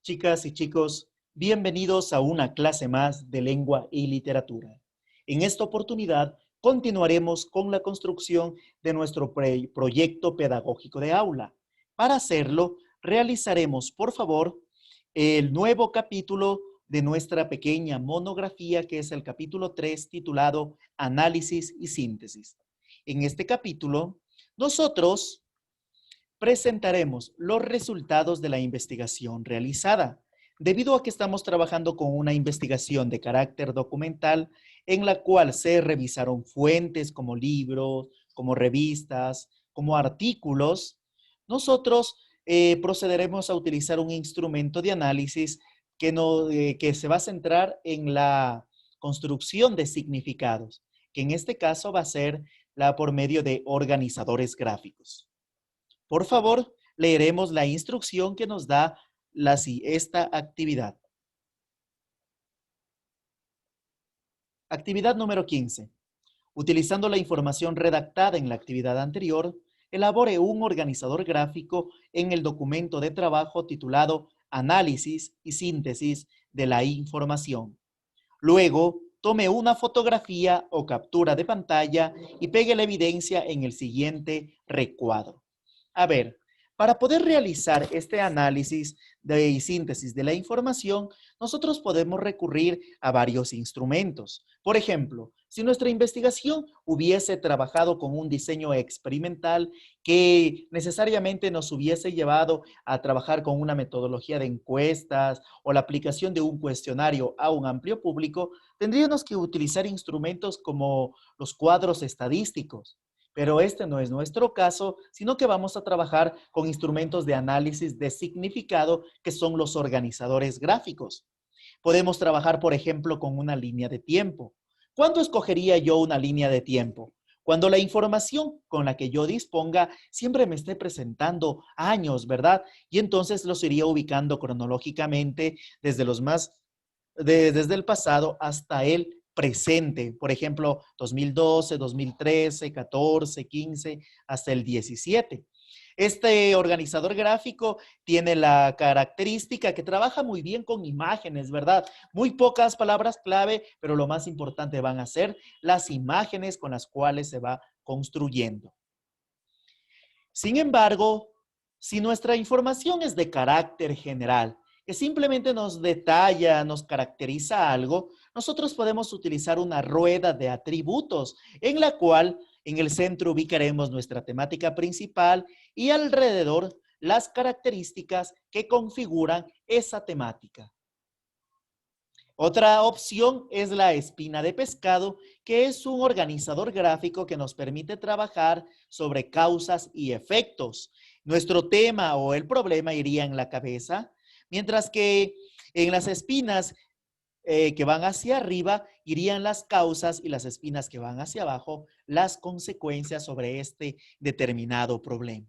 Chicas y chicos, bienvenidos a una clase más de lengua y literatura. En esta oportunidad continuaremos con la construcción de nuestro proyecto pedagógico de aula. Para hacerlo, realizaremos, por favor, el nuevo capítulo de nuestra pequeña monografía, que es el capítulo 3, titulado Análisis y Síntesis. En este capítulo, nosotros presentaremos los resultados de la investigación realizada, debido a que estamos trabajando con una investigación de carácter documental en la cual se revisaron fuentes como libros, como revistas, como artículos. Nosotros procederemos a utilizar un instrumento de análisis que se va a centrar en la construcción de significados, que en este caso va a ser por medio de organizadores gráficos. Por favor, leeremos la instrucción que nos da esta actividad. Actividad número 15. Utilizando la información redactada en la actividad anterior, elabore un organizador gráfico en el documento de trabajo titulado Análisis y Síntesis de la Información. Luego, tome una fotografía o captura de pantalla y pegue la evidencia en el siguiente recuadro. A ver, para poder realizar este análisis y síntesis de la información, nosotros podemos recurrir a varios instrumentos. Por ejemplo, si nuestra investigación hubiese trabajado con un diseño experimental que necesariamente nos hubiese llevado a trabajar con una metodología de encuestas o la aplicación de un cuestionario a un amplio público, tendríamos que utilizar instrumentos como los cuadros estadísticos. Pero este no es nuestro caso, sino que vamos a trabajar con instrumentos de análisis de significado, que son los organizadores gráficos. Podemos trabajar, por ejemplo, con una línea de tiempo. ¿Cuándo escogería yo una línea de tiempo? Cuando la información con la que yo disponga siempre me esté presentando años, ¿verdad? Y entonces los iría ubicando cronológicamente desde el pasado hasta el presente, por ejemplo, 2012, 2013, 14, 15, hasta el 17. Este organizador gráfico tiene la característica que trabaja muy bien con imágenes, ¿verdad? Muy pocas palabras clave, pero lo más importante van a ser las imágenes con las cuales se va construyendo. Sin embargo, si nuestra información es de carácter general, que simplemente nos detalla, nos caracteriza algo, nosotros podemos utilizar una rueda de atributos en la cual en el centro ubicaremos nuestra temática principal y alrededor las características que configuran esa temática. Otra opción es la espina de pescado, que es un organizador gráfico que nos permite trabajar sobre causas y efectos. Nuestro tema o el problema iría en la cabeza, mientras que en las espinas que van hacia arriba irían las causas, y las espinas que van hacia abajo las consecuencias sobre este determinado problema.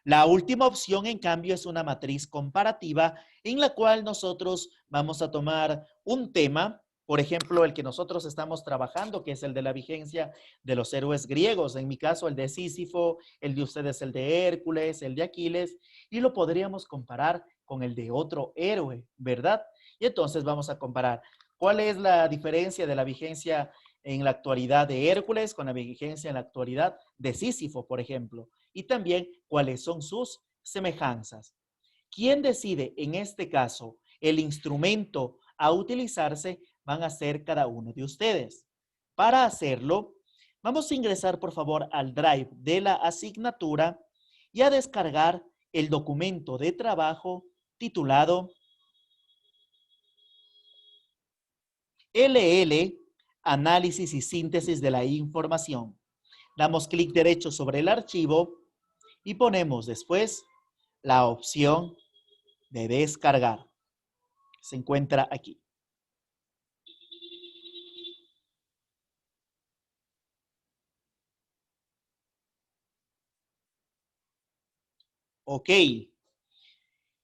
La última opción, en cambio, es una matriz comparativa en la cual nosotros vamos a tomar un tema, por ejemplo, el que nosotros estamos trabajando, que es el de la vigencia de los héroes griegos. En mi caso, el de Sísifo, el de ustedes, el de Hércules, el de Aquiles, y lo podríamos comparar con el de otro héroe, ¿verdad? Y entonces vamos a comparar cuál es la diferencia de la vigencia en la actualidad de Hércules con la vigencia en la actualidad de Sísifo, por ejemplo, y también cuáles son sus semejanzas. ¿Quién decide en este caso el instrumento a utilizarse? Van a ser cada uno de ustedes. Para hacerlo, vamos a ingresar por favor al Drive de la asignatura y a descargar el documento de trabajo titulado LL, Análisis y Síntesis de la Información. Damos clic derecho sobre el archivo y ponemos después la opción de descargar. Se encuentra aquí. Ok.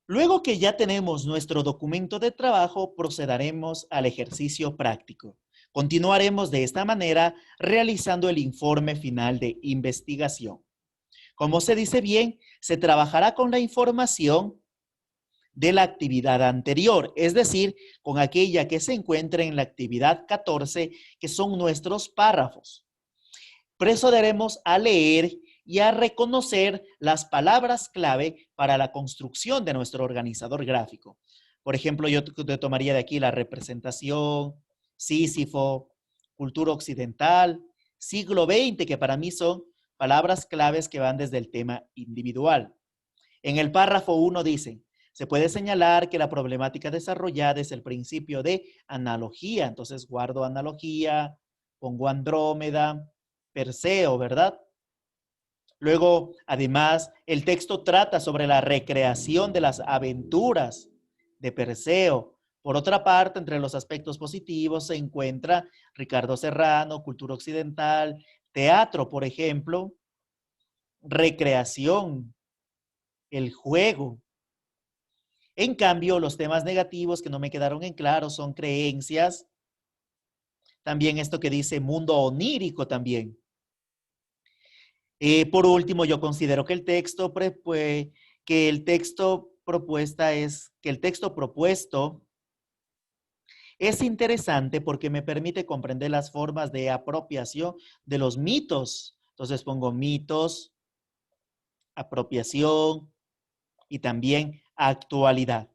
Luego que ya tenemos nuestro documento de trabajo, procederemos al ejercicio práctico. Continuaremos de esta manera realizando el informe final de investigación. Como se dice bien, se trabajará con la información de la actividad anterior, es decir, con aquella que se encuentra en la actividad 14, que son nuestros párrafos. Procederemos a leer y a reconocer las palabras clave para la construcción de nuestro organizador gráfico. Por ejemplo, yo te tomaría de aquí la representación, Sísifo, cultura occidental, siglo XX, que para mí son palabras claves que van desde el tema individual. En el párrafo 1 dice, se puede señalar que la problemática desarrollada es el principio de analogía. Entonces guardo analogía, pongo Andrómeda, Perseo, ¿verdad? Luego, además, el texto trata sobre la recreación de las aventuras de Perseo. Por otra parte, entre los aspectos positivos se encuentra Ricardo Serrano, cultura occidental, teatro, por ejemplo, recreación, el juego. En cambio, los temas negativos que no me quedaron en claro son creencias, también esto que dice mundo onírico también. Por último, yo considero que el texto propuesto es interesante porque me permite comprender las formas de apropiación de los mitos. Entonces pongo mitos, apropiación y también actualidad.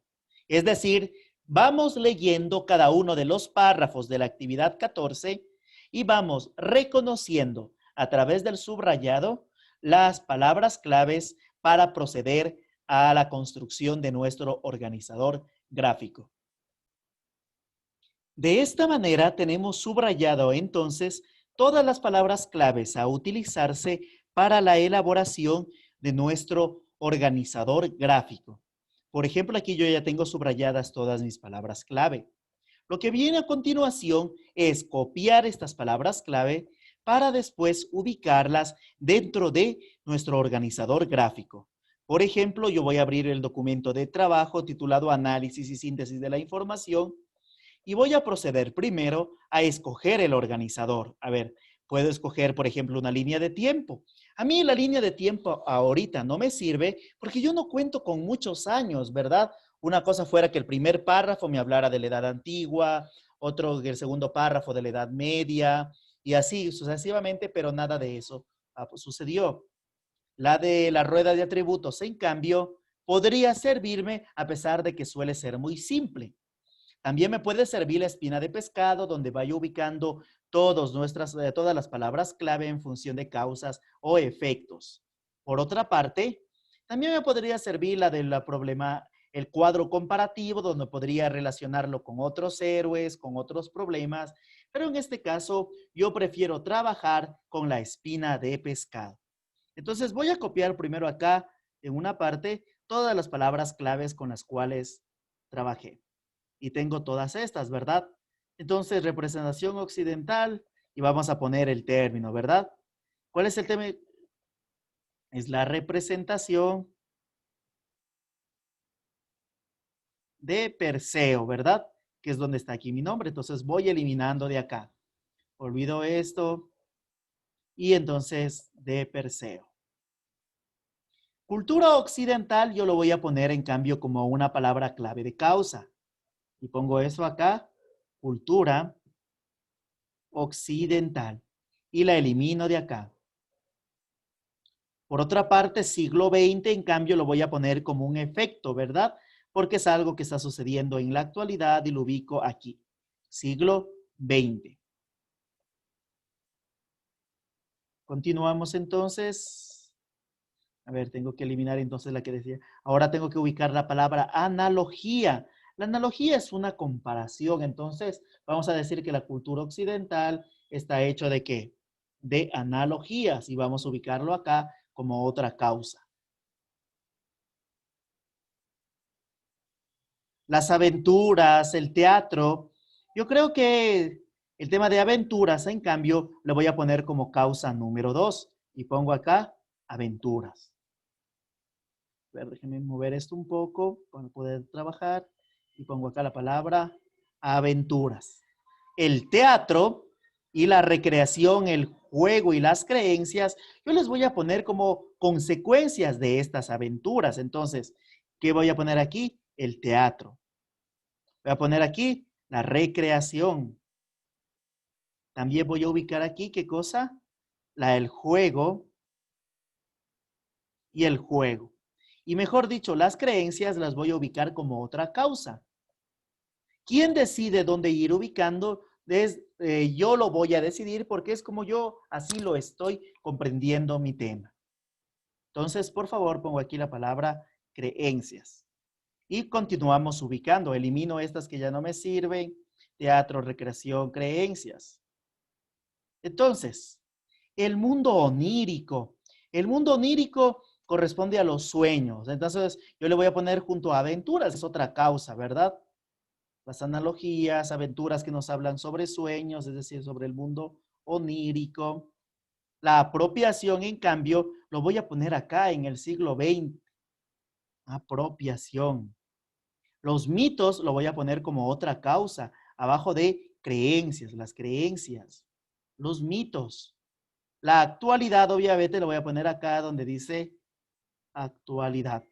Es decir, vamos leyendo cada uno de los párrafos de la actividad 14 y vamos reconociendo a través del subrayado las palabras claves para proceder a la construcción de nuestro organizador gráfico. De esta manera tenemos subrayado entonces todas las palabras claves a utilizarse para la elaboración de nuestro organizador gráfico. Por ejemplo, aquí yo ya tengo subrayadas todas mis palabras clave. Lo que viene a continuación es copiar estas palabras clave para después ubicarlas dentro de nuestro organizador gráfico. Por ejemplo, yo voy a abrir el documento de trabajo titulado Análisis y Síntesis de la Información y voy a proceder primero a escoger el organizador. A ver, puedo escoger, por ejemplo, una línea de tiempo. A mí la línea de tiempo ahorita no me sirve porque yo no cuento con muchos años, ¿verdad? Una cosa fuera que el primer párrafo me hablara de la edad antigua, otro el segundo párrafo de la edad media y así sucesivamente, pero nada de eso sucedió. La de la rueda de atributos, en cambio, podría servirme a pesar de que suele ser muy simple. También me puede servir la espina de pescado, donde vaya ubicando todas las palabras clave en función de causas o efectos. Por otra parte, también me podría servir la del problema, el cuadro comparativo, donde podría relacionarlo con otros héroes, con otros problemas, pero en este caso yo prefiero trabajar con la espina de pescado. Entonces voy a copiar primero acá, en una parte, todas las palabras claves con las cuales trabajé. Y tengo todas estas, ¿verdad? Entonces, representación occidental y vamos a poner el término, ¿verdad? ¿Cuál es el tema? Es la representación de Perseo, ¿verdad? Que es donde está aquí mi nombre. Entonces voy eliminando de acá. Olvido esto y entonces de Perseo. Cultura occidental yo lo voy a poner en cambio como una palabra clave de causa. Y pongo eso acá, cultura occidental. Y la elimino de acá. Por otra parte, siglo XX, en cambio, lo voy a poner como un efecto, ¿verdad? Porque es algo que está sucediendo en la actualidad y lo ubico aquí. Siglo XX. Continuamos entonces. A ver, tengo que eliminar entonces la que decía. Ahora tengo que ubicar la palabra analogía. La analogía es una comparación. Entonces, vamos a decir que la cultura occidental está hecho ¿de qué? De analogías. Y vamos a ubicarlo acá como otra causa. Las aventuras, el teatro. Yo creo que el tema de aventuras, en cambio, le voy a poner como causa número 2 y pongo acá aventuras. A ver, déjenme mover esto un poco para poder trabajar y pongo acá la palabra aventuras. El teatro y la recreación, el juego y las creencias, yo les voy a poner como consecuencias de estas aventuras. Entonces, ¿qué voy a poner aquí? el teatro. Voy a poner aquí la recreación. También voy a ubicar aquí, ¿qué cosa? El juego y el juego. Y mejor dicho, las creencias las voy a ubicar como otra causa. ¿Quién decide dónde ir ubicando? Yo lo voy a decidir porque es como yo así lo estoy comprendiendo mi tema. Entonces, por favor, pongo aquí la palabra creencias. Y continuamos ubicando. Elimino estas que ya no me sirven. Teatro, recreación, creencias. Entonces, el mundo onírico. El mundo onírico corresponde a los sueños. Entonces, yo le voy a poner junto a aventuras. Es otra causa, ¿verdad? Las analogías, aventuras que nos hablan sobre sueños, es decir, sobre el mundo onírico. La apropiación, en cambio, lo voy a poner acá en el siglo XX. Apropiación. Los mitos lo voy a poner como otra causa, abajo de creencias, las creencias. Los mitos. La actualidad, obviamente, lo voy a poner acá donde dice actualidad.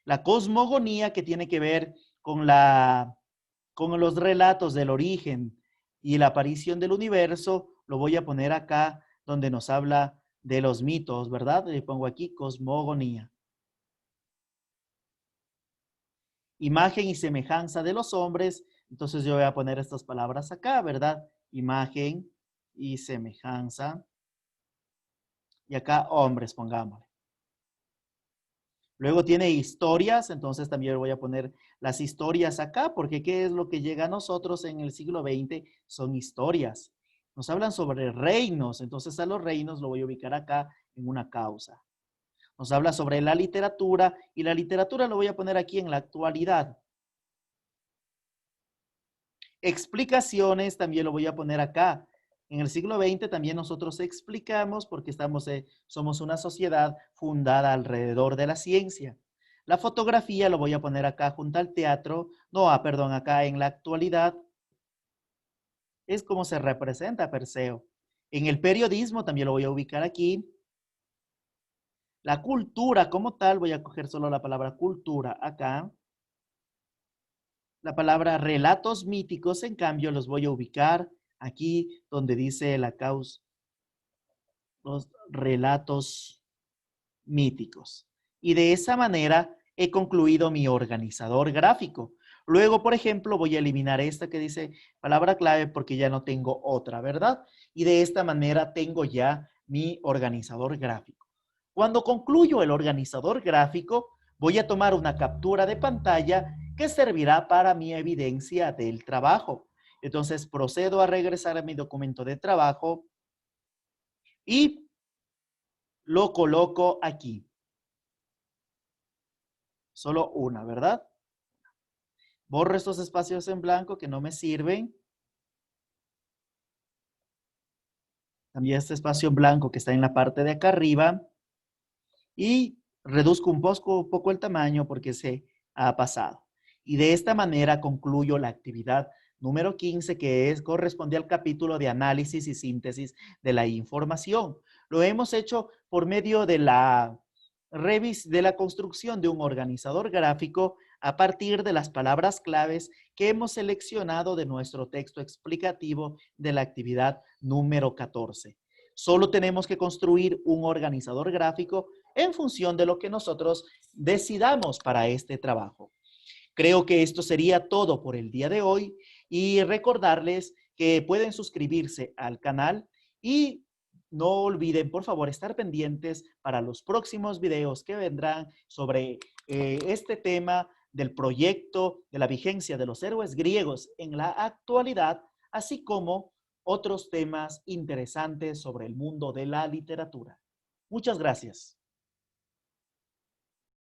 La cosmogonía, que tiene que ver con los relatos del origen y la aparición del universo, lo voy a poner acá donde nos habla de los mitos, ¿verdad? Le pongo aquí cosmogonía. Imagen y semejanza de los hombres, entonces yo voy a poner estas palabras acá, ¿verdad? Imagen y semejanza. Y acá hombres, pongámosle. Luego tiene historias, entonces también voy a poner las historias acá, porque ¿qué es lo que llega a nosotros en el siglo XX? Son historias. Nos hablan sobre reinos, entonces a los reinos lo voy a ubicar acá en una causa. Nos habla sobre la literatura y la literatura lo voy a poner aquí en la actualidad. Explicaciones también lo voy a poner acá. En el siglo XX también nosotros explicamos porque somos una sociedad fundada alrededor de la ciencia. La fotografía lo voy a poner acá junto al teatro, perdón, acá en la actualidad. Es como se representa Perseo. En el periodismo también lo voy a ubicar aquí. La cultura como tal, voy a coger solo la palabra cultura acá. La palabra relatos míticos, en cambio, los voy a ubicar aquí donde dice la causa, los relatos míticos. Y de esa manera he concluido mi organizador gráfico. Luego, por ejemplo, voy a eliminar esta que dice palabra clave porque ya no tengo otra, ¿verdad? Y de esta manera tengo ya mi organizador gráfico. Cuando concluyo el organizador gráfico, voy a tomar una captura de pantalla que servirá para mi evidencia del trabajo. Entonces, procedo a regresar a mi documento de trabajo y lo coloco aquí. Solo una, ¿verdad? Borro estos espacios en blanco que no me sirven. También este espacio en blanco que está en la parte de acá arriba. Y reduzco un poco el tamaño porque se ha pasado. Y de esta manera concluyo la actividad número 15, que corresponde al capítulo de análisis y síntesis de la información. Lo hemos hecho por medio de de la construcción de un organizador gráfico a partir de las palabras claves que hemos seleccionado de nuestro texto explicativo de la actividad número 14. Solo tenemos que construir un organizador gráfico en función de lo que nosotros decidamos para este trabajo. Creo que esto sería todo por el día de hoy y recordarles que pueden suscribirse al canal y no olviden, por favor, estar pendientes para los próximos videos que vendrán sobre este tema del proyecto de la vigencia de los héroes griegos en la actualidad, así como otros temas interesantes sobre el mundo de la literatura. Muchas gracias.